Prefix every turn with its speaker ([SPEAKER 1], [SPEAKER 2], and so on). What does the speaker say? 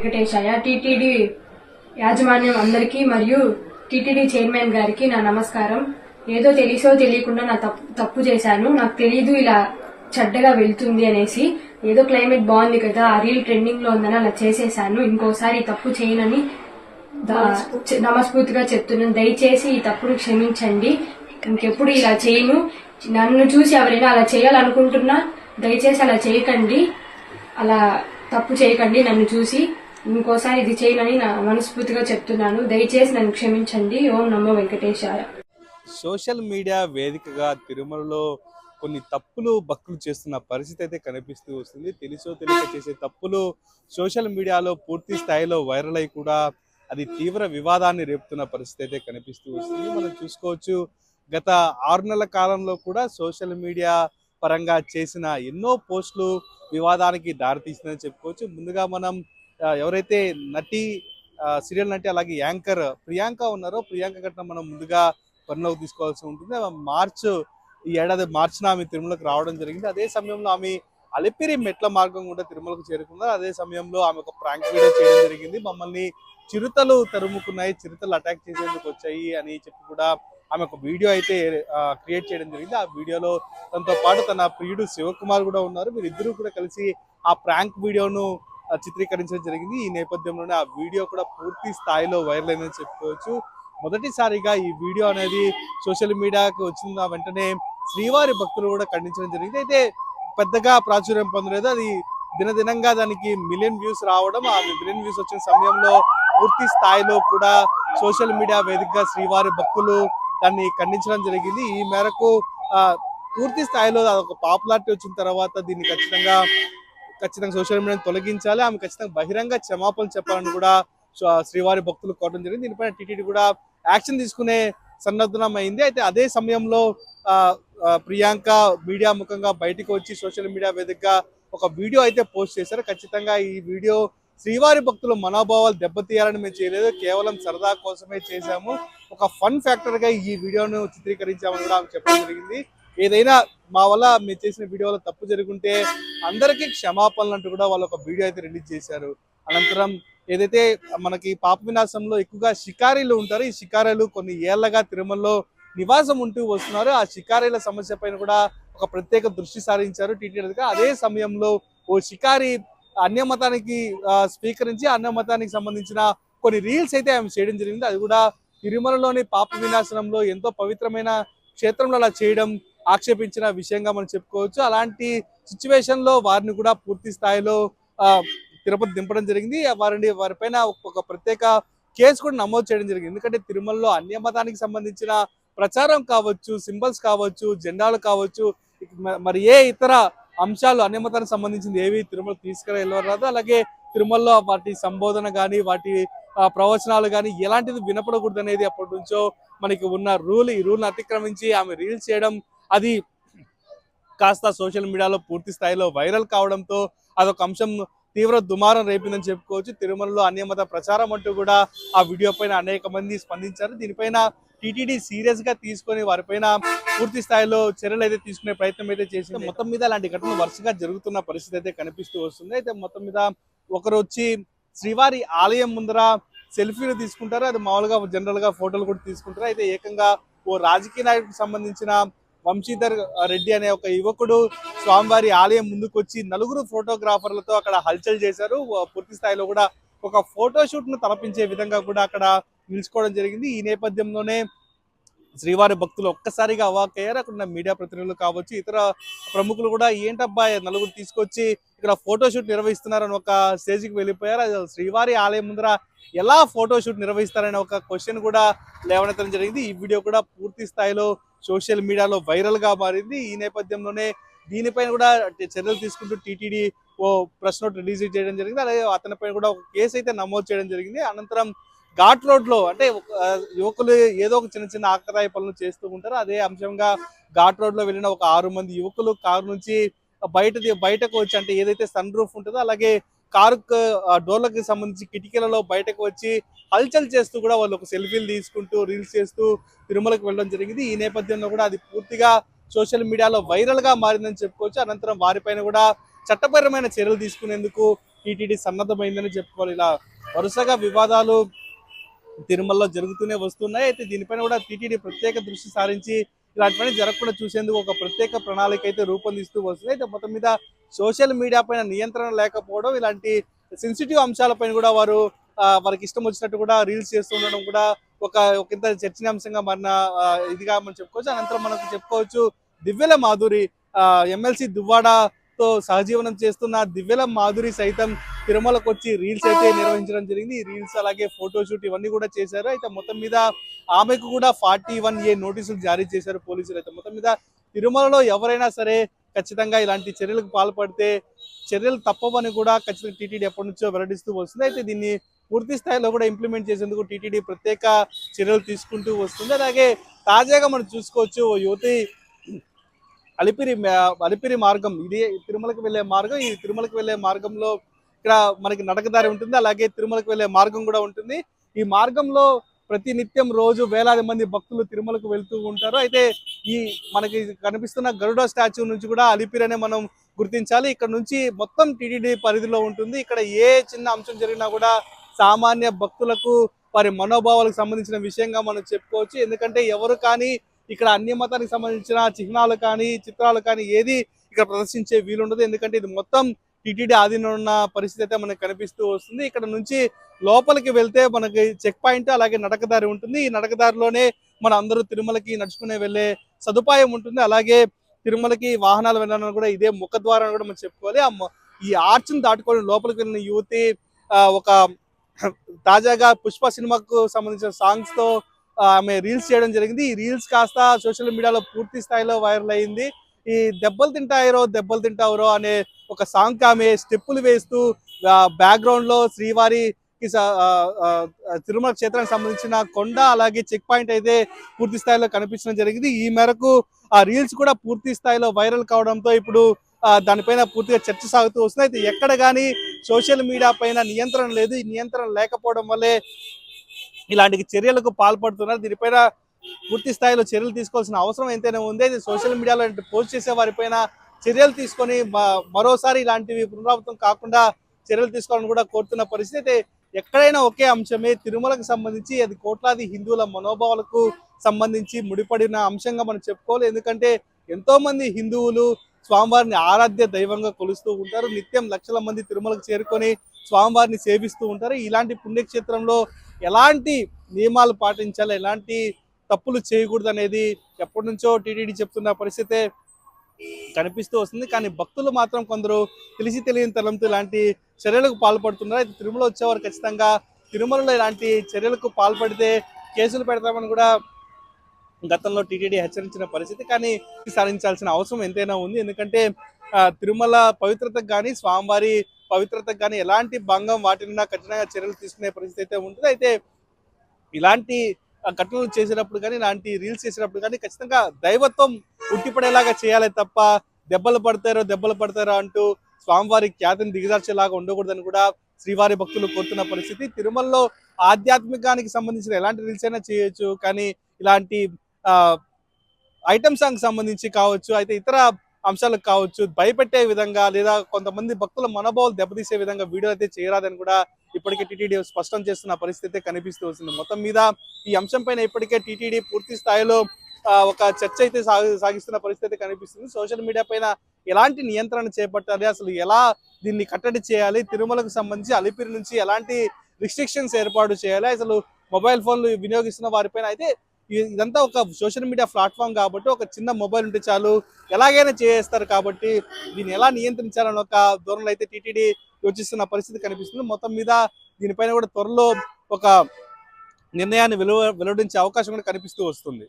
[SPEAKER 1] Venkateshayya TTD యాజమాన్యం అందరికీ మరియు టీటీడీ చైర్మన్ గారికి నా నమస్కారం. ఏదో తెలిసో తెలియకుండా నా తప్పు చేశాను. నాకు తెలీదు ఇలా చెడ్డగా వెళ్తుంది అనేసి. ఏదో క్లైమేట్ బాగుంది కదా, ఆ రీల్ ట్రెండింగ్ లో ఉందని అలా చేసేసాను. ఇంకోసారి ఈ తప్పు చేయనని నమస్ఫూర్తిగా చెప్తున్నాను. దయచేసి ఈ తప్పును క్షమించండి. ఇంకెప్పుడు ఇలా చేయను. నన్ను చూసి ఎవరైనా అలా చేయాలనుకుంటున్నా దయచేసి అలా చేయకండి. అలా తప్పు చేయకండి. నన్ను చూసి ఇంకోసారి ఇది చేయనని నా మనస్ఫూర్తిగా చెప్తున్నాను. దయచేసి నన్ను క్షమించండి. ఓం నమో వెంకటేశాయ.
[SPEAKER 2] సోషల్ మీడియా వేదికగా తిరుమలలో కొన్ని తప్పులు భక్తులు చేస్తున్న పరిస్థితి అయితే కనిపిస్తూ వస్తుంది. తెలుసో తెలియక చేసే తప్పులు సోషల్ మీడియాలో పూర్తి స్థాయిలో వైరల్ అయి కూడా అది తీవ్ర వివాదాన్ని రేపుతున్న పరిస్థితి అయితే కనిపిస్తూ వస్తుంది. మనం చూసుకోవచ్చు, గత 6 నెలల కాలంలో కూడా సోషల్ మీడియా పరంగా చేసిన ఎన్నో పోస్టులు వివాదానికి దారితీసిందని చెప్పుకోవచ్చు. ముందుగా మనం ఎవరైతే సీరియల్ నటి అలాగే యాంకర్ ప్రియాంక ఉన్నారో, ప్రియాంక ఘటన మనం ముందుగా పరిలోకి తీసుకోవాల్సి ఉంటుంది. ఈ ఏడాది మార్చిన ఆమె తిరుమలకు రావడం జరిగింది. అదే సమయంలో ఆమె అలిపిరి మెట్ల మార్గం కూడా తిరుమలకు చేరుకున్నారు. అదే సమయంలో ఆమె ఒక ప్రాంక్ వీడియో చేయడం జరిగింది. మమ్మల్ని చిరుతలు తరుముకున్నాయి, చిరుతలు అటాక్ చేసేందుకు వచ్చాయి అని చెప్పి కూడా ఆమె ఒక వీడియో అయితే క్రియేట్ చేయడం జరిగింది. ఆ వీడియోలో తనతో పాటు తన ప్రియుడు శివకుమార్ కూడా ఉన్నారు. వీరిద్దరూ కూడా కలిసి ఆ ప్రాంక్ వీడియోను చిత్రీకరించడం జరిగింది. ఈ నేపథ్యంలోనే ఆ వీడియో కూడా పూర్తి స్థాయిలో వైరల్ అయిందని చెప్పుకోవచ్చు. మొదటిసారిగా ఈ వీడియో అనేది సోషల్ మీడియాకి వచ్చిన వెంటనే శ్రీవారి భక్తులు కూడా ఖండించడం జరిగింది. అయితే పెద్దగా ప్రాచుర్యం పొందలేదు. అది దినదినంగా దానికి మిలియన్ వ్యూస్ రావడం, ఆ మిలియన్ వ్యూస్ వచ్చిన సమయంలో పూర్తి స్థాయిలో కూడా సోషల్ మీడియా వేదికగా శ్రీవారి భక్తులు దాన్ని ఖండించడం జరిగింది. ఈ మేరకు పూర్తి స్థాయిలో ఒక పాపులారిటీ వచ్చిన తర్వాత దీన్ని ఖచ్చితంగా సోషల్ మీడియాని తొలగించాలి, ఆమె ఖచ్చితంగా బహిరంగ క్షమాపణలు చెప్పాలని కూడా శ్రీవారి భక్తులు కోరడం జరిగింది. దీనిపైన టీటీడీ కూడా యాక్షన్ తీసుకునే సన్నద్ధం అయింది. అయితే అదే సమయంలో ప్రియాంక మీడియా ముఖంగా బయటకు వచ్చి సోషల్ మీడియా వేదికగా ఒక వీడియో అయితే పోస్ట్ చేశారు. ఖచ్చితంగా ఈ వీడియో శ్రీవారి భక్తుల మనోభావాలు దెబ్బతీయాలని మేము చేయలేదు, కేవలం సరదా కోసమే చేశాము, ఒక ఫన్ ఫ్యాక్టర్ గా ఈ వీడియోను చిత్రీకరించామని కూడా ఆమె చెప్పడం జరిగింది. ఏదైనా మా వల్ల మేము చేసిన వీడియోలో తప్పు జరుగుంటే అందరికీ క్షమాపణలు అంటూ కూడా వాళ్ళు ఒక వీడియో అయితే రిలీజ్ చేశారు. అనంతరం ఏదైతే మనకి పాప వినాశంలో ఎక్కువగా షికారీలు ఉంటారు, ఈ షికారీలు కొన్ని ఏళ్లగా తిరుమలలో నివాసం ఉంటూ వస్తున్నారు. ఆ షికారీల సమస్య పైన కూడా ఒక ప్రత్యేక దృష్టి సారించారు టీటీడీ. అదే సమయంలో ఓ షికారి అన్యమతానికి స్వీకరించి అన్యమతానికి సంబంధించిన కొన్ని రీల్స్ అయితే ఆమె చేయడం జరిగింది. అది కూడా తిరుమలలోని పాప వినాశనంలో ఎంతో పవిత్రమైన క్షేత్రంలో అలా చేయడం ఆక్షేపించిన విషయంగా మనం చెప్పుకోవచ్చు. అలాంటి సిచ్యువేషన్ లో వారిని కూడా పూర్తి స్థాయిలో తిరుపతి దింపడం జరిగింది. వారిపైన ఒక ప్రత్యేక కేసు కూడా నమోదు చేయడం జరిగింది. ఎందుకంటే తిరుమలలో అన్యమతానికి సంబంధించిన ప్రచారం కావచ్చు, సింబల్స్ కావచ్చు, జెండాలు కావచ్చు, మరి ఏ ఇతర అంశాలు అన్యమతానికి సంబంధించింది ఏవి తిరుమల తీసుకురాదు. అలాగే తిరుమలలో వాటి సంబోధన కానీ వాటి ప్రవచనాలు కానీ ఎలాంటిది వినపడకూడదు అనేది అప్పటి నుంచో మనకి ఉన్న రూల్. ఈ రూల్ని అతిక్రమించి ఆమె రీల్స్ చేయడం అది కాస్త సోషల్ మీడియాలో పూర్తి స్థాయిలో వైరల్ కావడంతో అదొక అంశం తీవ్ర దుమారం రేపిందని చెప్పుకోవచ్చు. తిరుమలలో అన్యమత ప్రచారం అంటూ కూడా ఆ వీడియో పైన అనేక మంది స్పందించారు. దీనిపైన టీటీడీ సీరియస్ గా తీసుకొని వారిపైన పూర్తి స్థాయిలో చర్యలు అయితే తీసుకునే ప్రయత్నం అయితే చేసింది. మొత్తం మీద అలాంటి ఘటనలు వరుసగా జరుగుతున్న పరిస్థితి అయితే కనిపిస్తూ వస్తుంది. అయితే మొత్తం మీద ఒకరు వచ్చి శ్రీవారి ఆలయం ముందర సెల్ఫీలు తీసుకుంటారు, అది మామూలుగా జనరల్ గా ఫోటోలు కూడా తీసుకుంటారు. అయితే ఏకంగా ఓ రాజకీయ నాయకుడికి సంబంధించిన వంశీధర్ రెడ్డి అనే ఒక యువకుడు స్వామివారి ఆలయం ముందుకు వచ్చి 4 ఫోటోగ్రాఫర్లతో అక్కడ హల్చల్ చేశారు. పూర్తి స్థాయిలో కూడా ఒక ఫోటోషూట్ ను తలపించే విధంగా కూడా అక్కడ నిలుచుకోవడం జరిగింది. ఈ నేపథ్యంలోనే శ్రీవారి భక్తులు ఒక్కసారిగా అవాక్కయ్యారు. అక్కడ ఉన్న మీడియా ప్రతినిధులు కావచ్చు, ఇతర ప్రముఖులు కూడా ఏంటబ్బా 4 తీసుకొచ్చి ఇక్కడ ఫోటోషూట్ నిర్వహిస్తున్నారని ఒక స్టేజ్కి వెళ్ళిపోయారు. శ్రీవారి ఆలయం ముందర ఎలా ఫోటోషూట్ నిర్వహిస్తారనే ఒక క్వశ్చన్ కూడా లేవనెత్తడం జరిగింది. ఈ వీడియో కూడా పూర్తి స్థాయిలో సోషల్ మీడియాలో వైరల్ గా మారింది. ఈ నేపథ్యంలోనే దీనిపైన కూడా చర్యలు తీసుకుంటూ టీటీడీ ఓ ప్రెస్ నోట్ రిలీజ్ చేయడం జరిగింది. అలాగే అతనిపైన కూడా ఒక కేసు అయితే నమోదు చేయడం జరిగింది. అనంతరం ఘాట్ రోడ్ లో అంటే యువకులు ఏదో ఒక చిన్న చిన్న ఆకతాయి పనులు చేస్తూ ఉంటారు. అదే అంశంగా ఘాట్ రోడ్ లో వెళ్ళిన ఒక 6 మంది యువకులు కారు నుంచి బయటకు వచ్చి, అంటే ఏదైతే సన్ రూఫ్ ఉంటుందో అలాగే కారు డోర్లకు సంబంధించి కిటికీలలో బయటకు వచ్చి హల్చల్ చేస్తూ కూడా వాళ్ళు ఒక సెల్ఫీలు తీసుకుంటూ రీల్స్ చేస్తూ తిరుమలకు వెళ్ళడం జరిగింది. ఈ నేపథ్యంలో కూడా అది పూర్తిగా సోషల్ మీడియాలో వైరల్ గా మారిందని చెప్పుకోవచ్చు. అనంతరం వారిపైన కూడా చట్టపరమైన చర్యలు తీసుకునేందుకు టీటీడీ సన్నద్ధమైందని చెప్పుకోవాలి. ఇలా వరుసగా వివాదాలు తిరుమలలో జరుగుతూనే వస్తున్నాయి. అయితే దీనిపైన కూడా టీటీడీ ప్రత్యేక దృష్టి సారించి ఇలాంటివన్నీ జరగకుండా చూసేందుకు ఒక ప్రత్యేక ప్రణాళిక అయితే రూపొందిస్తూ వస్తుంది. అయితే మొత్తం మీద సోషల్ మీడియా పైన నియంత్రణ లేకపోవడం, ఇలాంటి సెన్సిటివ్ అంశాలపైన కూడా వారికి ఇష్టం వచ్చినట్టు కూడా రీల్స్ చేస్తూ ఉండడం కూడా ఒక ఇంత చర్చనీయాంశంగా మారిన ఇదిగా మనం చెప్పుకోవచ్చు. అనంతరం మనకు చెప్పుకోవచ్చు దివ్యల మాధురి ఎమ్మెల్సీ దువ్వాడతో సహజీవనం చేస్తున్న దివ్యల మాధురి సైతం తిరుమలకు వచ్చి రీల్స్ అయితే నిర్వహించడం జరిగింది. ఈ రీల్స్ అలాగే ఫోటోషూట్ ఇవన్నీ కూడా చేశారు. అయితే మొత్తం మీద ఆమెకు కూడా 41A నోటీసులు జారీ చేశారు పోలీసులు. అయితే మొత్తం మీద తిరుమలలో ఎవరైనా సరే ఖచ్చితంగా ఇలాంటి చర్యలకు పాల్పడితే చర్యలు తప్పవని కూడా ఖచ్చితంగా టీటీడీ ఎప్పటి నుంచో వెల్లడిస్తూ వస్తుంది. అయితే దీన్ని పూర్తి స్థాయిలో కూడా ఇంప్లిమెంట్ చేసేందుకు టీటీడీ ప్రత్యేక చర్యలు తీసుకుంటూ వస్తుంది. అలాగే తాజాగా మనం చూసుకోవచ్చు ఓ యువతి అలిపిరి మార్గం, ఇది తిరుమలకు వెళ్లే మార్గం. ఈ తిరుమలకు వెళ్లే మార్గంలో ఇక్కడ మనకి నడకదారి ఉంటుంది, అలాగే తిరుమలకు వెళ్లే మార్గం కూడా ఉంటుంది. ఈ మార్గంలో ప్రతి నిత్యం రోజు వేలాది మంది భక్తులు తిరుమలకు వెళ్తూ ఉంటారు. అయితే ఈ మనకి కనిపిస్తున్న గరుడ స్టాచ్యూ నుంచి కూడా అలిపిరి అనే మనం గుర్తించాలి. ఇక్కడ నుంచి మొత్తం టీటీడీ పరిధిలో ఉంటుంది. ఇక్కడ ఏ చిన్న అంశం జరిగినా కూడా సామాన్య భక్తులకు వారి మనోభావాలకు సంబంధించిన విషయంగా మనం చెప్పుకోవచ్చు. ఎందుకంటే ఎవరు కానీ ఇక్కడ అన్య మతానికి సంబంధించిన చిహ్నాలు కానీ చిత్రాలు కానీ ఏది ఇక్కడ ప్రదర్శించే వీలుండదు. ఎందుకంటే ఇది మొత్తం టీటీడీ ఆధీనంలో ఉన్న పరిస్థితి అయితే మనకు కనిపిస్తూ వస్తుంది. ఇక్కడ నుంచి లోపలికి వెళ్తే మనకి చెక్ పాయింట్ అలాగే నడకదారి ఉంటుంది. ఈ నడకదారిలోనే మన అందరూ తిరుమలకి నడుచుకునే వెళ్ళే సదుపాయం ఉంటుంది. అలాగే తిరుమలకి వాహనాలు వెళ్ళాలని కూడా ఇదే ముఖద్వారం కూడా మనం చెప్పుకోవాలి. ఈ ఆర్చ్ను దాటుకొని లోపలికి వెళ్ళిన యువతి ఒక తాజాగా పుష్ప సినిమాకు సంబంధించిన సాంగ్స్ తో ఆమె రీల్స్ చేయడం జరిగింది. ఈ రీల్స్ కాస్త సోషల్ మీడియాలో పూర్తి స్థాయిలో వైరల్ అయింది. ఈ దెబ్బలు తింటావురో అనే ఒక సాంగ్ ఆమె స్టెప్పులు వేస్తూ బ్యాక్గ్రౌండ్ లో శ్రీవారికి తిరుమల క్షేత్రానికి సంబంధించిన కొండ అలాగే చెక్ పాయింట్ అయితే పూర్తి స్థాయిలో కనిపించడం జరిగింది. ఈ మేరకు ఆ రీల్స్ కూడా పూర్తి స్థాయిలో వైరల్ కావడంతో ఇప్పుడు దానిపైన పూర్తిగా చర్చ సాగుతూ వస్తుంది. అయితే ఎక్కడ కానీ సోషల్ మీడియా పైన నియంత్రణ లేదు. ఈ నియంత్రణ లేకపోవడం వల్లే ఇలాంటి చర్యలకు పాల్పడుతున్నారు. దీనిపైన పూర్తి స్థాయిలో చర్యలు తీసుకోవాల్సిన అవసరం ఎంతైనా ఉంది. సోషల్ మీడియాలో పోస్ట్ చేసే వారిపైన చర్యలు తీసుకొని మరోసారి ఇలాంటివి పునరావృతం కాకుండా చర్యలు తీసుకోవాలని కూడా కోరుతున్న పరిస్థితి. అయితే ఎక్కడైనా ఒకే అంశమే తిరుమలకు సంబంధించి అది కోట్లాది హిందువుల మనోభావాలకు సంబంధించి ముడిపడిన అంశంగా మనం చెప్పుకోవాలి. ఎందుకంటే ఎంతో మంది హిందువులు స్వామివారిని ఆరాధ్య దైవంగా కొలుస్తూ ఉంటారు. నిత్యం లక్షల మంది తిరుమలకు చేరుకొని స్వామివారిని సేవిస్తూ ఉంటారు. ఇలాంటి పుణ్యక్షేత్రంలో ఎలాంటి నియమాలు పాటించాలి, ఎలాంటి తప్పులు చేయకూడదు అనేది ఎప్పటి నుంచో టీటీడీ చెప్తున్న పరిస్థితే కనిపిస్తూ వస్తుంది. కానీ భక్తులు మాత్రం కొందరు తెలిసి తెలియని తరంతో ఇలాంటి చర్యలకు పాల్పడుతున్నారు. అయితే తిరుమల వచ్చేవారు ఖచ్చితంగా తిరుమలలో ఇలాంటి చర్యలకు పాల్పడితే కేసులు పెడతామని కూడా గతంలో టీటీడీ హెచ్చరించిన పరిస్థితి. కానీ సాధించాల్సిన అవసరం ఎంతైనా ఉంది. ఎందుకంటే తిరుమల పవిత్రతకు కానీ స్వామివారి పవిత్రతకు కానీ ఎలాంటి భంగం వాటిన్నా కఠినంగా చర్యలు తీసుకునే పరిస్థితి అయితే ఉంటుంది. అయితే ఇలాంటి ఘటనలు చేసేటప్పుడు కానీ ఇలాంటి రీల్స్ చేసేటప్పుడు కానీ ఖచ్చితంగా దైవత్వం ఉట్టిపడేలాగా చేయాలి తప్ప దెబ్బలు పడతారో అంటూ స్వామివారి ఖ్యాతిని దిగజార్చేలాగా ఉండకూడదని కూడా శ్రీవారి భక్తులు కోరుతున్న పరిస్థితి. తిరుమలలో ఆధ్యాత్మికానికి సంబంధించిన ఎలాంటి రీల్స్ అయినా చేయొచ్చు, కానీ ఇలాంటి ఐటమ్ సాంగ్ సంబంధించి కావచ్చు, అయితే ఇతర అంశాలకు కావచ్చు, భయపెట్టే విధంగా లేదా కొంతమంది భక్తుల మనోభావాలు దెబ్బతీసే విధంగా వీడియో అయితే చేయరాదని కూడా ఇప్పటికే టీటీడీ స్పష్టం చేస్తున్న పరిస్థితి కనిపిస్తూ వస్తుంది. మొత్తం మీద ఈ అంశం పైన ఇప్పటికే టీటీడీ పూర్తి స్థాయిలో ఒక చర్చ అయితే సాగిస్తున్న పరిస్థితి కనిపిస్తుంది. సోషల్ మీడియా పైన ఎలాంటి నియంత్రణ చేపట్టాలి, అసలు ఎలా దీన్ని కట్టడి చేయాలి, తిరుమలకు సంబంధించి అలిపిరి నుంచి ఎలాంటి రిస్ట్రిక్షన్స్ ఏర్పాటు చేయాలి, అసలు మొబైల్ ఫోన్లు వినియోగిస్తున్న వారిపైన అయితే ఇదంతా ఒక సోషల్ మీడియా ప్లాట్ఫామ్ కాబట్టి ఒక చిన్న మొబైల్ ఉంటే చాలు ఎలాగైనా చేస్తారు. కాబట్టి దీన్ని ఎలా నియంత్రించాలని ఒక ధోరణిలో అయితే టీటీడీ యోచిస్తున్న పరిస్థితి కనిపిస్తుంది. మొత్తం మీద దీనిపైన కూడా త్వరలో ఒక నిర్ణయాన్ని వెలువడించే అవకాశం కూడా కనిపిస్తూ వస్తుంది.